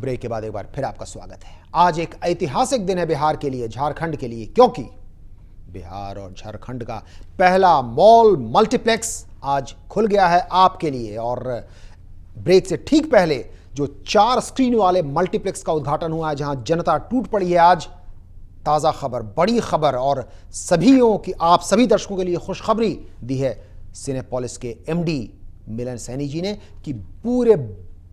Break के बाद एक बार फिर आपका स्वागत है। आज एक ऐतिहासिक दिन है बिहार के लिए, झारखंड के लिए, क्योंकि बिहार और झारखंड का पहला मॉल मल्टीप्लेक्स आज खुल गया है आपके लिए। और ब्रेक से ठीक पहले जो 4 स्क्रीन वाले मल्टीप्लेक्स का उद्घाटन हुआ है, जहां जनता टूट पड़ी है आज। ताज़ा खबर, बड़ी खबर और सभीयों की, आप सभी दर्शकों के लिए खुशखबरी दी है सिनेपोलिस के एमडी मिलन सैनी जी ने कि पूरे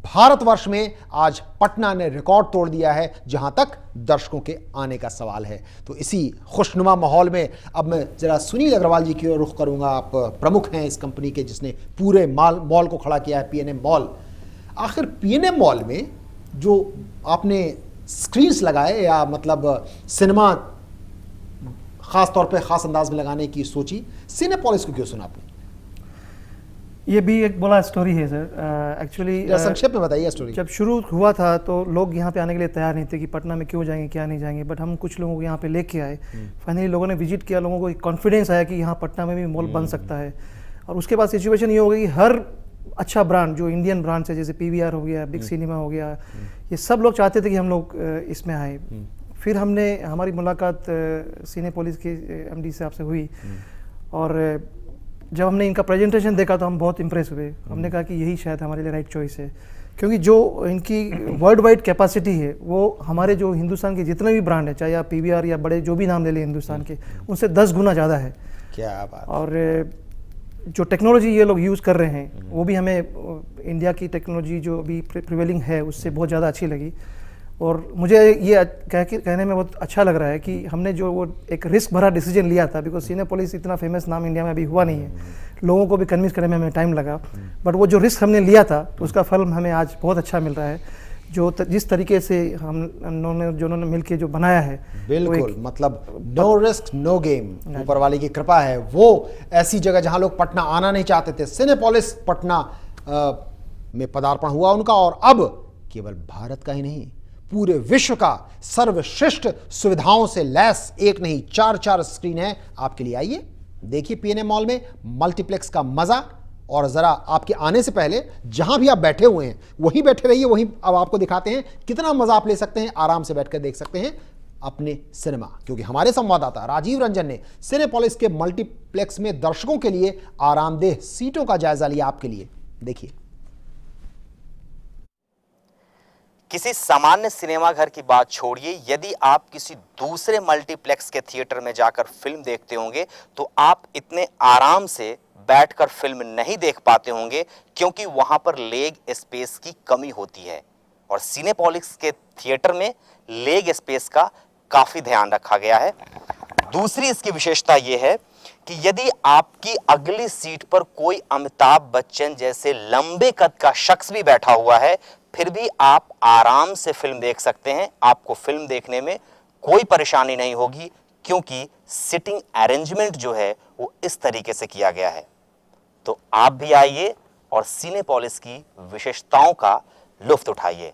भारतवर्ष में आज पटना ने रिकॉर्ड तोड़ दिया है जहां तक दर्शकों के आने का सवाल है। तो इसी खुशनुमा माहौल में अब मैं जरा सुनील अग्रवाल जी की ओर रुख करूंगा। आप प्रमुख हैं इस कंपनी के जिसने पूरे मॉल को खड़ा किया है, पीएनएम मॉल। आखिर पीएनएम मॉल में जो आपने स्क्रीन्स लगाए, या मतलब सिनेमा खास तौर पे खास अंदाज में लगाने की सोची, सिनेपोलिस को क्यों सुना आपने? ये भी एक बड़ा स्टोरी है सर। एक्चुअली संक्षेप में बताइए स्टोरी। जब शुरू हुआ था तो लोग यहाँ पे आने के लिए तैयार नहीं थे कि पटना में क्यों जाएंगे, क्या नहीं जाएंगे, बट हम कुछ लोगों को यहाँ पे लेके आए। फाइनली लोगों ने विजिट किया, लोगों को एक कॉन्फिडेंस आया कि यहाँ पटना में भी मॉल बन सकता है। और उसके बाद सिचुएशन ये हो गई कि हर अच्छा ब्रांड जो इंडियन ब्रांड्स है, जैसे पीवीआर हो गया, बिग सिनेमा हो गया, ये सब लोग चाहते थे कि हम लोग इसमें आए। फिर हमारी मुलाकात सिनेपोलिस के एमडी साहब से हुई, और जब हमने इनका प्रेजेंटेशन देखा तो हम बहुत इम्प्रेस हुए। हमने कहा कि यही शायद हमारे लिए राइट चॉइस है, क्योंकि जो इनकी वर्ल्ड वाइड कैपेसिटी है वो हमारे जो हिंदुस्तान के जितने भी ब्रांड है, चाहे आप पीवीआर या बड़े जो भी नाम ले लें हिंदुस्तान के, उनसे 10 गुना ज़्यादा है। क्या बात। और जो टेक्नोलॉजी ये लोग यूज़ कर रहे हैं वो भी हमें इंडिया की टेक्नोलॉजी जो अभी प्रिवेलिंग है उससे बहुत ज़्यादा अच्छी लगी। और मुझे ये कहने में बहुत अच्छा लग रहा है कि हमने जो वो एक रिस्क भरा डिसीजन लिया था, बिकॉज सिनेपोलिस इतना फेमस नाम इंडिया में अभी हुआ नहीं है, लोगों को भी कन्विंस करने में हमें टाइम लगा, बट वो जो रिस्क हमने लिया था उसका फल हमें आज बहुत अच्छा मिल रहा है। जिस तरीके से उन्होंने मिलके जो बनाया है, बिल्कुल, मतलब नो रिस्क नो गेम, ऊपर वाले की कृपा है। वो ऐसी जगह जहां लोग पटना आना नहीं चाहते थे, सिनेपोलिस पटना में पदार्पण हुआ उनका, और अब केवल भारत का ही नहीं, पूरे विश्व का सर्वश्रेष्ठ सुविधाओं से लैस एक नहीं 4 स्क्रीन है आपके लिए। आइए देखिए पीएनएम मॉल में मल्टीप्लेक्स का मजा। और जरा आपके आने से पहले जहां भी आप बैठे हुए हैं वहीं बैठे रहिए, वहीं अब आपको दिखाते हैं कितना मजा आप ले सकते हैं, आराम से बैठकर देख सकते हैं अपने सिनेमा। क्योंकि हमारे संवाददाता राजीव रंजन ने सिनेपोलिस के मल्टीप्लेक्स में दर्शकों के लिए आरामदेह सीटों का जायजा लिया आपके लिए। देखिए। किसी सामान्य सिनेमाघर की बात छोड़िए, यदि आप किसी दूसरे मल्टीप्लेक्स के थिएटर में जाकर फिल्म देखते होंगे तो आप इतने आराम से बैठकर फिल्म नहीं देख पाते होंगे, क्योंकि वहां पर लेग स्पेस की कमी होती है। और सिनेपोलिस के थिएटर में लेग स्पेस का काफी ध्यान रखा गया है। दूसरी इसकी विशेषता यह है कि यदि आपकी अगली सीट पर कोई अमिताभ बच्चन जैसे लंबे कद का शख्स भी बैठा हुआ है, फिर भी आप आराम से फिल्म देख सकते हैं। आपको फिल्म देखने में कोई परेशानी नहीं होगी, क्योंकि सिटिंग अरेंजमेंट जो है वो इस तरीके से किया गया है। तो आप भी आइए और सिनेपोलिस की विशेषताओं का लुत्फ उठाइए।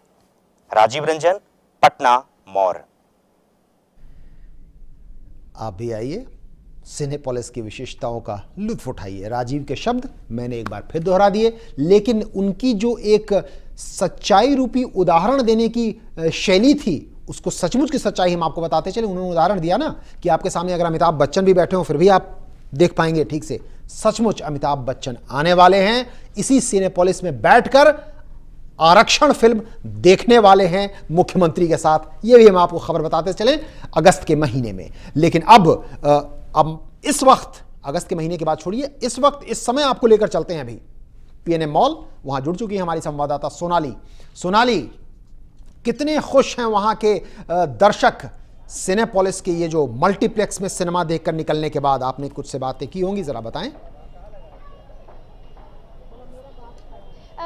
राजीव रंजन, पटना मॉर। आप भी आइए, सिनेपोलिस की विशेषताओं का लुत्फ उठाइए। राजीव के शब्द मैंने एक बार फिर दोहरा दिए, लेकिन उनकी जो एक सच्चाई रूपी उदाहरण देने की शैली थी, उसको सचमुच की सच्चाई हम आपको बताते चले। उन्होंने उदाहरण दिया ना कि आपके सामने अगर अमिताभ बच्चन भी बैठे हो फिर भी आप देख पाएंगे ठीक से। सचमुच अमिताभ बच्चन आने वाले हैं इसी सिनेपोलिस में बैठकर आरक्षण फिल्म देखने वाले हैं मुख्यमंत्री के साथ। यह भी हम आपको खबर बताते चले अगस्त के महीने में। लेकिन अब इस वक्त, अगस्त के महीने की बात छोड़िए, इस वक्त इस समय आपको लेकर चलते हैं अभी पीएनएम मॉल। वहां जुड़ चुकी है हमारी संवाददाता सोनाली। सोनाली, कितने खुश हैं वहां के दर्शक सिनेपोलिस के ये जो मल्टीप्लेक्स में सिनेमा देखकर निकलने के बाद? आपने कुछ से बातें की होंगी, जरा बताएं।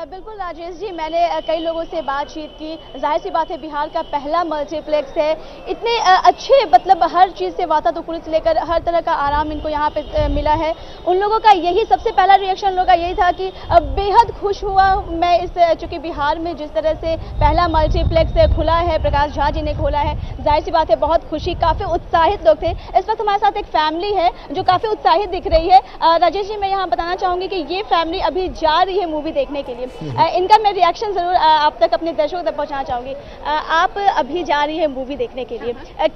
बिल्कुल राजेश जी, मैंने कई लोगों से बातचीत की। जाहिर सी बात है बिहार का पहला मल्टीप्लेक्स है, इतने अच्छे मतलब हर चीज़ से वातानुकूलित लेकर हर तरह का आराम इनको यहाँ पे मिला है। उन लोगों का यही सबसे पहला रिएक्शन उन लोगों का यही था कि बेहद खुश हुआ मैं इस, चूँकि बिहार में जिस तरह से पहला मल्टीप्लेक्स खुला है, प्रकाश झा जी ने खोला है, जाहिर सी बात है बहुत खुशी, काफ़ी उत्साहित लोग थे। इस वक्त हमारे साथ एक फैमिली है जो काफ़ी उत्साहित दिख रही है। राजेश जी, मैं यहाँ बताना चाहूँगी कि ये फैमिली अभी जा रही है मूवी देखने के लिए। इनका मैं रिएक्शन ज़रूर आप तक, अपने दर्शकों तक पहुंचाना चाहूँगी। आप अभी जा रही है मूवी देखने के लिए,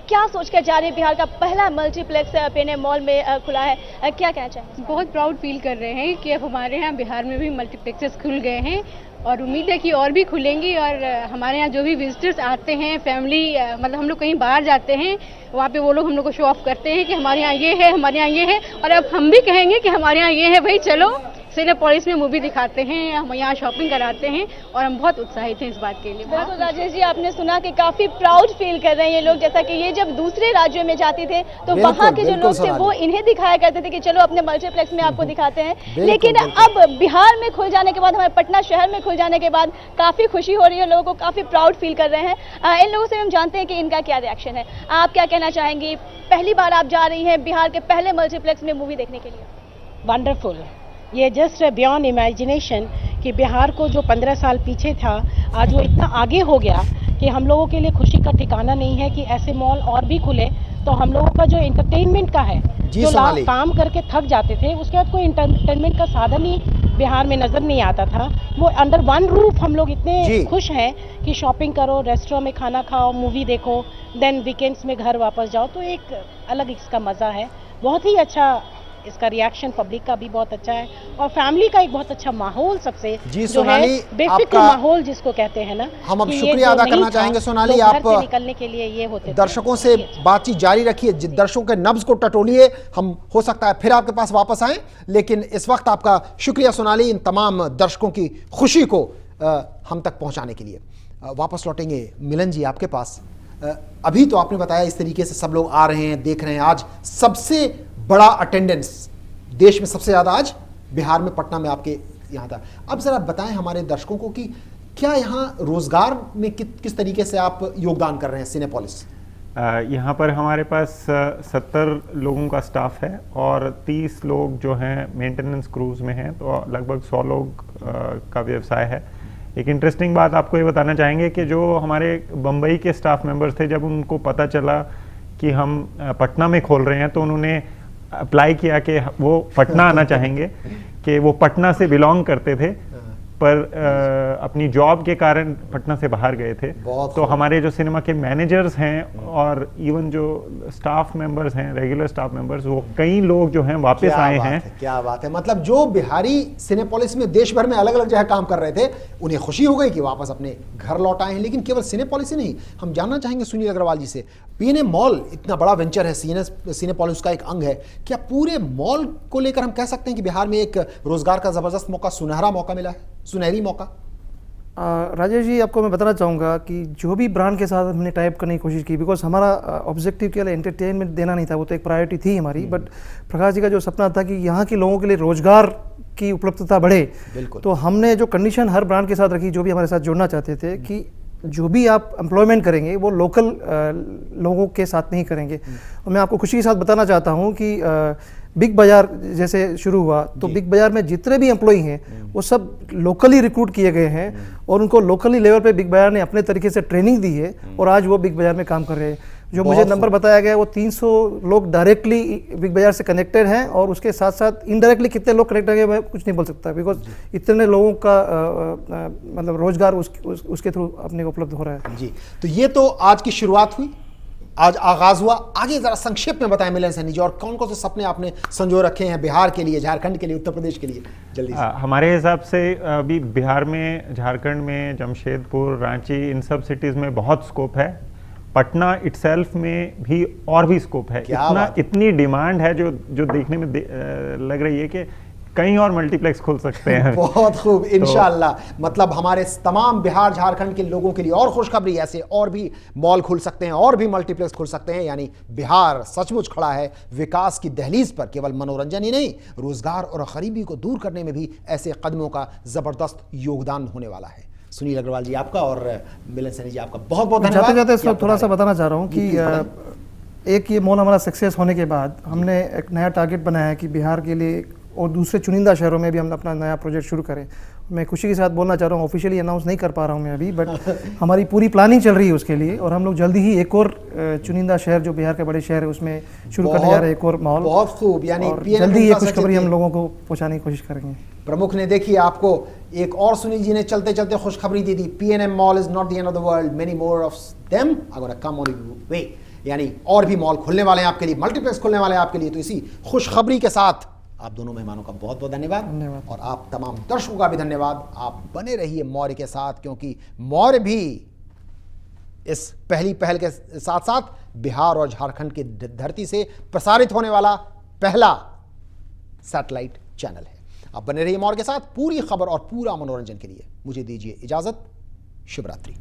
क्या सोचकर जा रही है? बिहार का पहला मल्टीप्लेक्स पेने मॉल में खुला है, क्या कहना चाहेंगे? बहुत प्राउड फील कर रहे हैं कि अब हमारे यहाँ बिहार में भी मल्टीप्लेक्सेस खुल गए हैं और उम्मीद है कि और भी खुलेंगी। और हमारे यहाँ जो भी विजिटर्स आते हैं, फैमिली, मतलब हम लोग कहीं बाहर जाते हैं, वहाँ पे वो लोग हम लोग को शो ऑफ करते हैं कि हमारे यहाँ ये है, हमारे यहाँ ये है, और अब हम भी कहेंगे कि हमारे यहाँ ये है, भाई चलो सिनेपोलिस में मूवी दिखाते हैं, हम यहाँ शॉपिंग कराते हैं, और हम बहुत उत्साहित हैं इस बात के लिए। बिल्कुल राजेश जी, आपने सुना कि काफी प्राउड फील कर रहे हैं ये लोग, जैसा कि ये जब दूसरे राज्यों में जाते थे तो वहाँ के जो लोग थे वो इन्हें दिखाया करते थे कि चलो अपने मल्टीप्लेक्स में आपको दिखाते हैं, लेकिन अब बिहार में खुल जाने के बाद, हमारे पटना शहर में खुल जाने के बाद काफी खुशी हो रही है, लोगों को काफी प्राउड फील कर रहे हैं। इन लोगों से हम जानते हैं कि इनका क्या रिएक्शन है। आप क्या कहना चाहेंगी? पहली बार आप जा रही हैं बिहार के पहले मल्टीप्लेक्स में मूवी देखने के लिए। वंडरफुल, ये जस्ट बियॉन्ड इमेजिनेशन कि बिहार को जो 15 साल पीछे था, आज वो इतना आगे हो गया कि हम लोगों के लिए खुशी का ठिकाना नहीं है कि ऐसे मॉल और भी खुले, तो हम लोगों का जो एंटरटेनमेंट का है, जो लोग काम करके थक जाते थे, उसके बाद कोई एंटरटेनमेंट का साधन ही बिहार में नज़र नहीं आता था, वो अंडर वन रूफ हम लोग इतने खुश हैं कि शॉपिंग करो, रेस्टोरेंट में खाना खाओ, मूवी देखो, देन वीकेंड्स में घर वापस जाओ, तो एक अलग इसका मज़ा है। बहुत ही अच्छा इसका रिएक्शन पब्लिक का भी बहुत अच्छा है, और फैमिली का एक बहुत अच्छा माहौल सबसे जो है बेफिक्र माहौल जिसको कहते हैं ना। हम अब शुक्रिया अदा करना चाहेंगे सोनाली, आप निकलने के लिए ये होते दर्शकों से बातचीत जारी रखिए, दर्शकों के नब्ज को टटोलिए, हम हो सकता है फिर आपके पास वापस आएं, लेकिन इस वक्त आपका शुक्रिया सोनाली, इन तमाम दर्शकों की खुशी को हम तक पहुंचाने के लिए। वापस लौटेंगे मिलन जी आपके पास। अभी तो आपने बताया इस तरीके से सब लोग आ रहे हैं, देख रहे हैं, आज सबसे बड़ा अटेंडेंस देश में सबसे ज़्यादा आज बिहार में, पटना में आपके यहाँ था। अब ज़रा बताएं हमारे दर्शकों को कि क्या यहाँ रोज़गार में किस तरीके से आप योगदान कर रहे हैं सिनेपोलिस? यहाँ पर हमारे पास 70 लोगों का स्टाफ है और 30 लोग जो हैं मेंटेनेंस क्रूज में हैं, तो लगभग 100 लोग का व्यवसाय है। एक इंटरेस्टिंग बात आपको ये बताना चाहेंगे कि जो हमारे बम्बई के स्टाफ मेंबर्स थे, जब उनको पता चला कि हम पटना में खोल रहे हैं, तो उन्होंने अप्लाई किया कि वो पटना आना चाहेंगे, कि वो पटना से बिलोंग करते थे पर अपनी जॉब के कारण पटना से बाहर गए थे। तो हमारे जो सिनेमा के मैनेजर्स हैं और इवन जो स्टाफ मेंबर्स हैं, रेगुलर स्टाफ मेंबर्स, वो कई लोग जो हैं वापस आए हैं। क्या बात है, मतलब जो बिहारी सिनेपोलिस में देश भर में अलग अलग जगह काम कर रहे थे, उन्हें खुशी हो गई कि वापस अपने घर लौट आए हैं। लेकिन केवल सिनेपोलिस ही नहीं, हम जानना चाहेंगे सुनील अग्रवाल जी से, पीएनए मॉल इतना बड़ा वेंचर है, सिनेपोलिस का एक अंग है, क्या पूरे मॉल को लेकर हम कह सकते हैं कि बिहार में एक रोजगार का जबरदस्त मौका, सुनहरा मौका मिला है, सुनहरी मौका? राजेश जी, आपको मैं बताना चाहूँगा कि जो भी ब्रांड के साथ हमने टाइप करने की कोशिश की, बिकॉज हमारा ऑब्जेक्टिव केवल एंटरटेनमेंट देना नहीं था, वो तो एक प्रायोरिटी थी हमारी, बट प्रकाश जी का जो सपना था कि यहाँ के लोगों के लिए रोजगार की उपलब्धता बढ़े, तो हमने जो कंडीशन हर ब्रांड के साथ रखी, जो भी हमारे साथ जुड़ना चाहते थे, कि जो भी आप एम्प्लॉयमेंट करेंगे वो लोकल लोगों के साथ में ही करेंगे। और मैं आपको खुशी के साथ बताना चाहता हूँ कि बिग बाज़ार जैसे शुरू हुआ, तो बिग बाज़ार में जितने भी एम्प्लॉई हैं वो सब लोकली रिक्रूट किए गए हैं, और उनको लोकली लेवल पे बिग बाज़ार ने अपने तरीके से ट्रेनिंग दी है, और आज वो बिग बाज़ार में काम कर रहे हैं। जो मुझे नंबर बताया गया है, वो 300 लोग डायरेक्टली बिग बाज़ार से कनेक्टेड हैं, और उसके साथ साथ इनडायरेक्टली कितने लोग कनेक्टेड हैं मैं कुछ नहीं बोल सकता, बिकॉज इतने लोगों का मतलब रोजगार उसके थ्रू अपने को उपलब्ध हो रहा है। जी, तो ये तो आज की शुरुआत हुई, आज आगाज हुआ। आगे जरा संक्षेप में बताएं मिलन सैनी जी, और कौन कौन से सपने आपने संजो रखे हैं बिहार के लिए, झारखंड के लिए, उत्तर प्रदेश के लिए? जल्दी से। हमारे हिसाब से अभी बिहार में, झारखंड में, जमशेदपुर, रांची, इन सब सिटीज़ में बहुत स्कोप है। पटना इटसेल्फ में भी और भी स्कोप है। इतनी डिमांड है जो देखने में लग रही है कि कहीं और मल्टीप्लेक्स खुल सकते हैं। बहुत खूब, इंशाल्लाह। मतलब हमारे तमाम बिहार झारखंड के लोगों के लिए और खुशखबरी, ऐसे और भी मॉल खुल सकते हैं, और भी मल्टीप्लेक्स खुल सकते हैं। यानी बिहार सचमुच खड़ा है विकास की दहलीज पर। केवल मनोरंजन ही नहीं, रोजगार और गरीबी को दूर करने में भी ऐसे कदमों का जबरदस्त योगदान होने वाला है। सुनील अग्रवाल जी आपका और मिलन सैनी जी आपका बहुत बहुत धन्यवाद। जाते जाते इसमें थोड़ा सा बताना चाह रहा हूँ कि एक ये मॉल हमारा सक्सेस होने के बाद हमने एक नया टारगेट बनाया है कि बिहार के लिए और दूसरे चुनिंदा शहरों में भी हम अपना नया प्रोजेक्ट शुरू करें। मैं खुशी के साथ बोलना चाह रहा हूँ, ऑफिशियली अनाउंस नहीं कर पा रहा हूँ मैं अभी, बट हमारी पूरी प्लानिंग चल रही है उसके लिए, और हम लोग जल्दी ही एक और चुनिंदा शहर जो बिहार के बड़े शहर है उसमें शुरू करने जा रहे हैं एक और मॉल। बहुत खूब, यानी जल्दी ये खुशखबरी हम लोगों को पहुँचाने की कोशिश करेंगे। प्रमुख ने देखिए आपको एक और सुनील जी ने चलते चलते खुशखबरी दे दी, P&M mall is not the end of the world, many more of them are gonna come on way. यानी और भी मॉल खुलने वाले हैं आपके लिए, मल्टीप्लेक्स खुलने वाले हैं आपके लिए। तो इसी खुशखबरी के साथ आप दोनों मेहमानों का बहुत बहुत धन्यवाद और आप तमाम दर्शकों का भी धन्यवाद। आप बने रहिए मौर्य के साथ, क्योंकि मौर्य भी इस पहली पहल के साथ साथ बिहार और झारखंड की धरती से प्रसारित होने वाला पहला सैटेलाइट चैनल है। आप बने रहिए मौर्य के साथ पूरी खबर और पूरा मनोरंजन के लिए। मुझे दीजिए इजाजत। शुभ रात्रि।